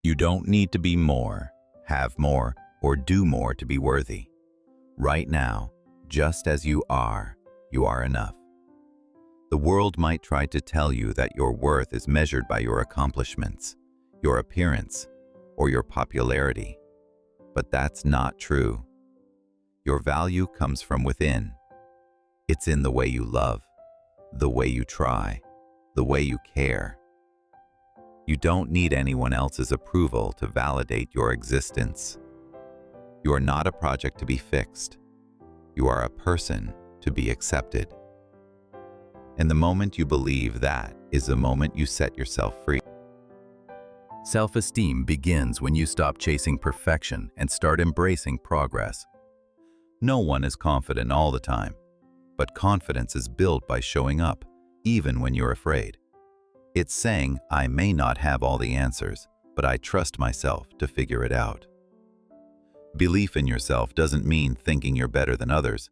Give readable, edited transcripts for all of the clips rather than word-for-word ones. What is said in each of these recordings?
You don't need to be more, have more, or do more to be worthy. Right now, just as you are enough. The world might try to tell you that your worth is measured by your accomplishments, your appearance, or your popularity. But that's not true. Your value comes from within. It's in the way you love, the way you try, the way you care. You don't need anyone else's approval to validate your existence. You are not a project to be fixed. You are a person to be accepted. And the moment you believe that is the moment you set yourself free. Self-esteem begins when you stop chasing perfection and start embracing progress. No one is confident all the time, but confidence is built by showing up, even when you're afraid. It's saying, I may not have all the answers, but I trust myself to figure it out. Belief in yourself doesn't mean thinking you're better than others.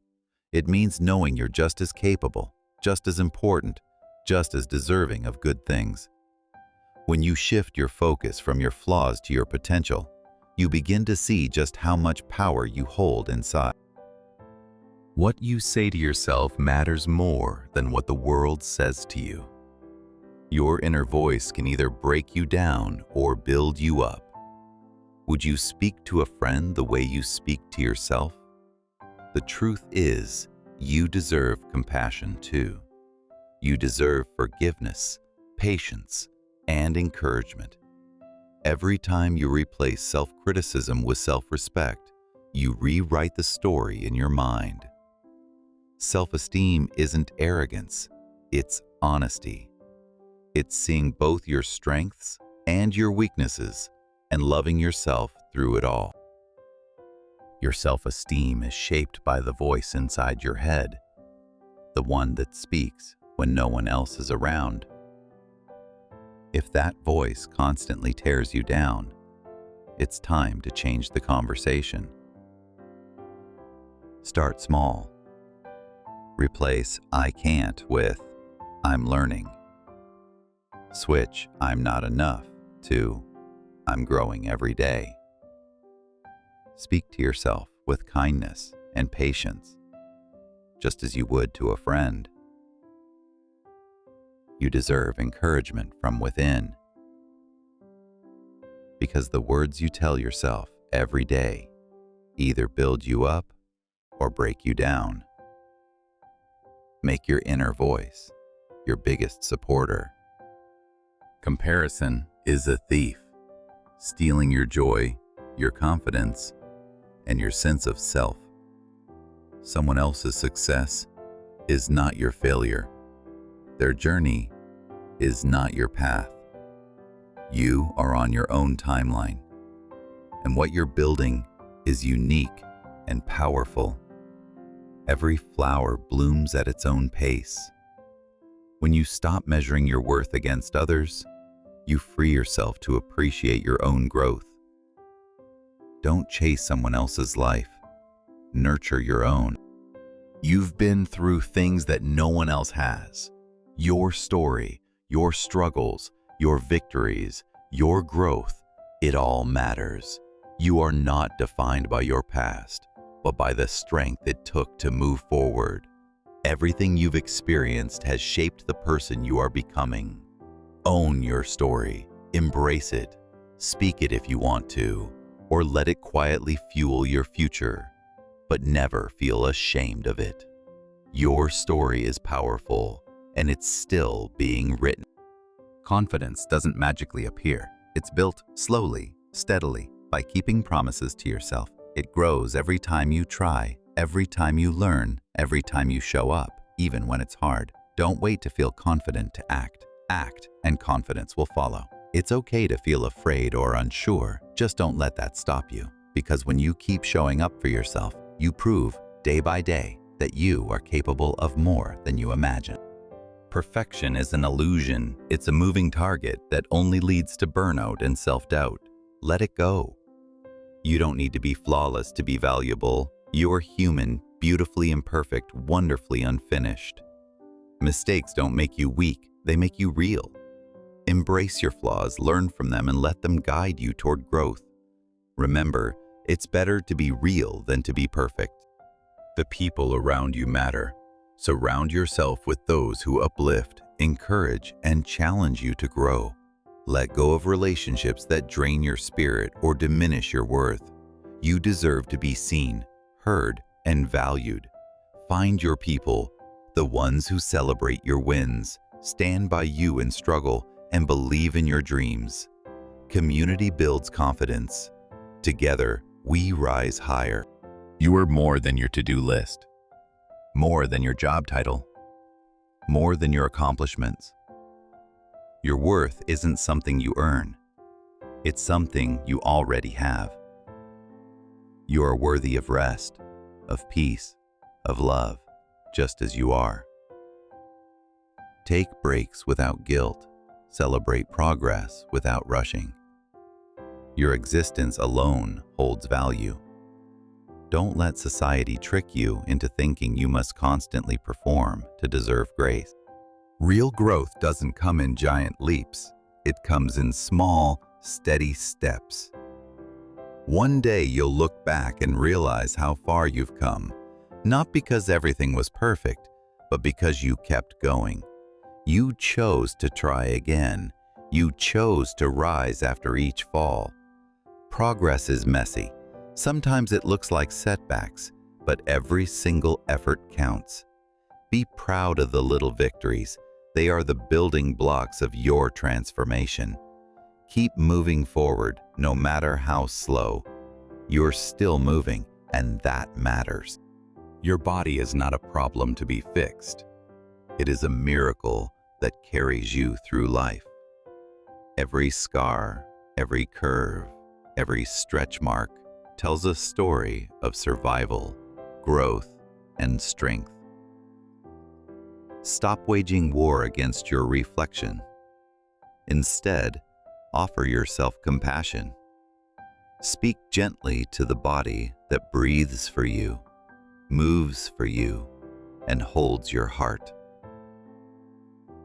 It means knowing you're just as capable, just as important, just as deserving of good things. When you shift your focus from your flaws to your potential, you begin to see just how much power you hold inside. What you say to yourself matters more than what the world says to you. Your inner voice can either break you down or build you up. Would you speak to a friend the way you speak to yourself? The truth is, you deserve compassion too. You deserve forgiveness, patience, and encouragement. Every time you replace self-criticism with self-respect, you rewrite the story in your mind. Self-esteem isn't arrogance, it's honesty. It's seeing both your strengths and your weaknesses and loving yourself through it all. Your self-esteem is shaped by the voice inside your head, the one that speaks when no one else is around. If that voice constantly tears you down, it's time to change the conversation. Start small. Replace I can't with I'm learning. Switch I'm not enough to I'm growing every day. Speak to yourself with kindness and patience, just as you would to a friend. You deserve encouragement from within, because the words you tell yourself every day either build you up or break you down. Make your inner voice your biggest supporter. Comparison is a thief, stealing your joy, your confidence, and your sense of self. Someone else's success is not your failure. Their journey is not your path. You are on your own timeline, and what you're building is unique and powerful. Every flower blooms at its own pace. When you stop measuring your worth against others, you free yourself to appreciate your own growth. Don't chase someone else's life. Nurture your own. You've been through things that no one else has. Your story, your struggles, your victories, your growth, it all matters. You are not defined by your past, but by the strength it took to move forward. Everything you've experienced has shaped the person you are becoming. Own your story, embrace it, speak it if you want to, or let it quietly fuel your future, but never feel ashamed of it. Your story is powerful, and it's still being written. Confidence doesn't magically appear. It's built slowly, steadily, by keeping promises to yourself. It grows every time you try, every time you learn, every time you show up, even when it's hard. Don't wait to feel confident to act. Act, and confidence will follow. It's okay to feel afraid or unsure. Just don't let that stop you, because when you keep showing up for yourself, you prove day by day that you are capable of more than you imagine. Perfection is an illusion. It's a moving target that only leads to burnout and self-doubt. Let it go. You don't need to be flawless to be valuable. You're human, beautifully imperfect, wonderfully unfinished. Mistakes don't make you weak, they make you real. Embrace your flaws, learn from them, and let them guide you toward growth. Remember, it's better to be real than to be perfect. The people around you matter. Surround yourself with those who uplift, encourage, and challenge you to grow. Let go of relationships that drain your spirit or diminish your worth. You deserve to be seen, heard, and valued. Find your people, the ones who celebrate your wins, stand by you in struggle, and believe in your dreams. Community builds confidence. Together, we rise higher. You are more than your to-do list, more than your job title, more than your accomplishments. Your worth isn't something you earn. It's something you already have. You are worthy of rest, of peace, of love, just as you are. Take breaks without guilt. Celebrate progress without rushing. Your existence alone holds value. Don't let society trick you into thinking you must constantly perform to deserve grace. Real growth doesn't come in giant leaps. It comes in small, steady steps. One day you'll look back and realize how far you've come, not because everything was perfect, but because you kept going. You chose to try again. You chose to rise after each fall. Progress is messy. Sometimes it looks like setbacks, but every single effort counts. Be proud of the little victories. They are the building blocks of your transformation. Keep moving forward, no matter how slow. You're still moving, and that matters. Your body is not a problem to be fixed. It is a miracle that carries you through life. Every scar, every curve, every stretch mark tells a story of survival, growth, and strength. Stop waging war against your reflection. Instead, offer yourself compassion. Speak gently to the body that breathes for you, moves for you, and holds your heart.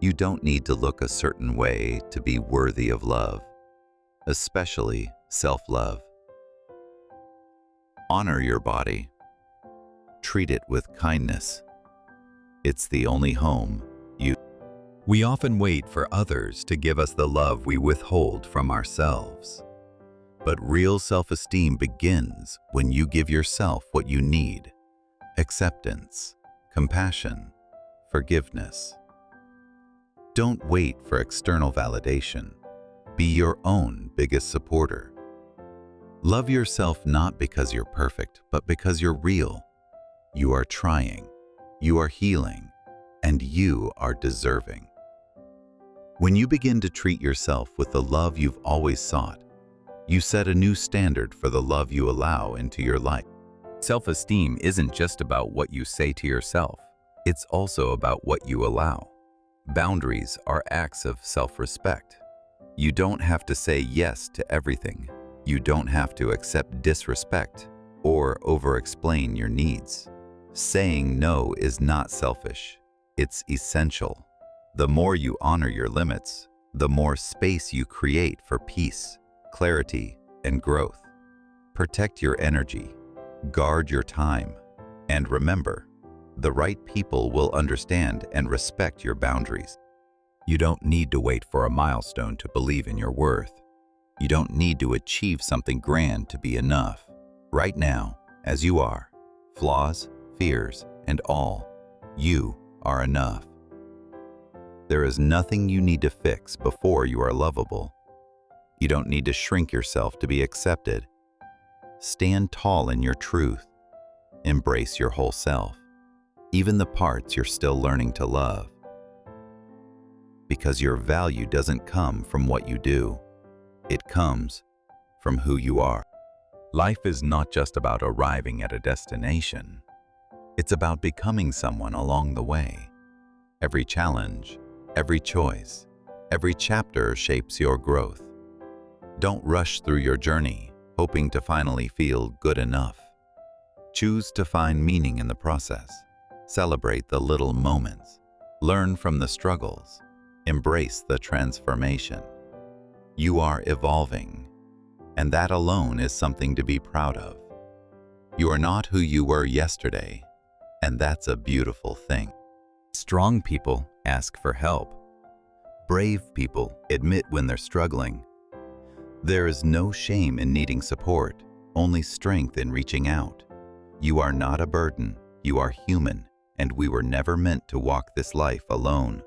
You don't need to look a certain way to be worthy of love, especially self-love. Honor your body. Treat it with kindness. It's the only home you. We often wait for others to give us the love we withhold from ourselves. But real self-esteem begins when you give yourself what you need: acceptance, compassion, forgiveness. Don't wait for external validation. Be your own biggest supporter. Love yourself not because you're perfect, but because you're real. You are trying, you are healing, and you are deserving. When you begin to treat yourself with the love you've always sought, you set a new standard for the love you allow into your life. Self-esteem isn't just about what you say to yourself. It's also about what you allow. Boundaries are acts of self-respect. You don't have to say yes to everything. You don't have to accept disrespect or over-explain your needs. Saying no is not selfish. It's essential. The more you honor your limits, the more space you create for peace, clarity, and growth. Protect your energy. Guard your time. And remember, the right people will understand and respect your boundaries. You don't need to wait for a milestone to believe in your worth. You don't need to achieve something grand to be enough. Right now, as you are, flaws, fears, and all, you are enough. There is nothing you need to fix before you are lovable. You don't need to shrink yourself to be accepted. Stand tall in your truth. Embrace your whole self, even the parts you're still learning to love. Because your value doesn't come from what you do. It comes from who you are. Life is not just about arriving at a destination. It's about becoming someone along the way. Every challenge, every choice, every chapter shapes your growth. Don't rush through your journey, hoping to finally feel good enough. Choose to find meaning in the process. Celebrate the little moments. Learn from the struggles. Embrace the transformation. You are evolving, and that alone is something to be proud of. You are not who you were yesterday, and that's a beautiful thing. Strong people ask for help. Brave people admit when they're struggling. There is no shame in needing support, only strength in reaching out. You are not a burden, you are human, and we were never meant to walk this life alone.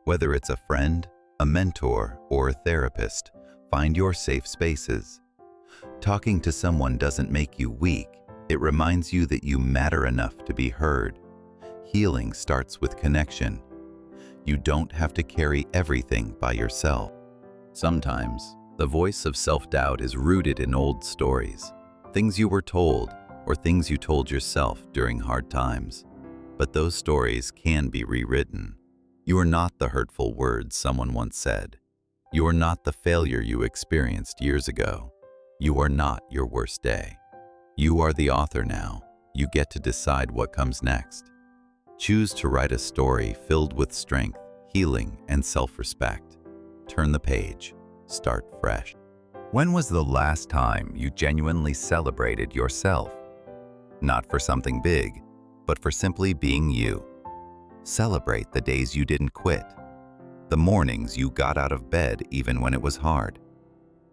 Whether it's a friend, a mentor, or a therapist, find your safe spaces. Talking to someone doesn't make you weak, it reminds you that you matter enough to be heard. Healing starts with connection. You don't have to carry everything by yourself. Sometimes, the voice of self-doubt is rooted in old stories, things you were told, or things you told yourself during hard times. But those stories can be rewritten. You are not the hurtful words someone once said. You are not the failure you experienced years ago. You are not your worst day. You are the author now. You get to decide what comes next. Choose to write a story filled with strength, healing, and self-respect. Turn the page. Start fresh. When was the last time you genuinely celebrated yourself? Not for something big, but for simply being you. Celebrate the days you didn't quit, the mornings you got out of bed even when it was hard,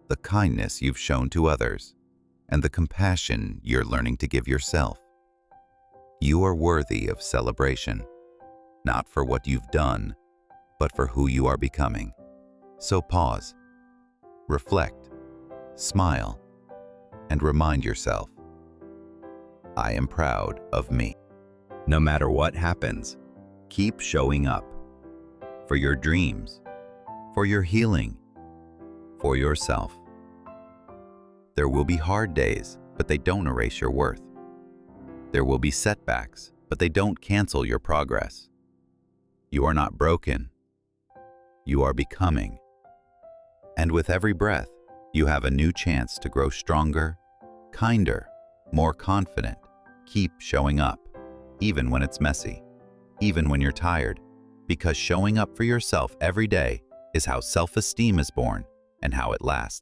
the kindness you've shown to others, and the compassion you're learning to give yourself. You are worthy of celebration, not for what you've done, but for who you are becoming. So pause, reflect, smile, and remind yourself, I am proud of me. No matter what happens, keep showing up for your dreams, for your healing, for yourself. There will be hard days, but they don't erase your worth. There will be setbacks, but they don't cancel your progress. You are not broken. You are becoming. And with every breath, you have a new chance to grow stronger, kinder, more confident. Keep showing up, even when it's messy, even when you're tired, because showing up for yourself every day is how self-esteem is born and how it lasts.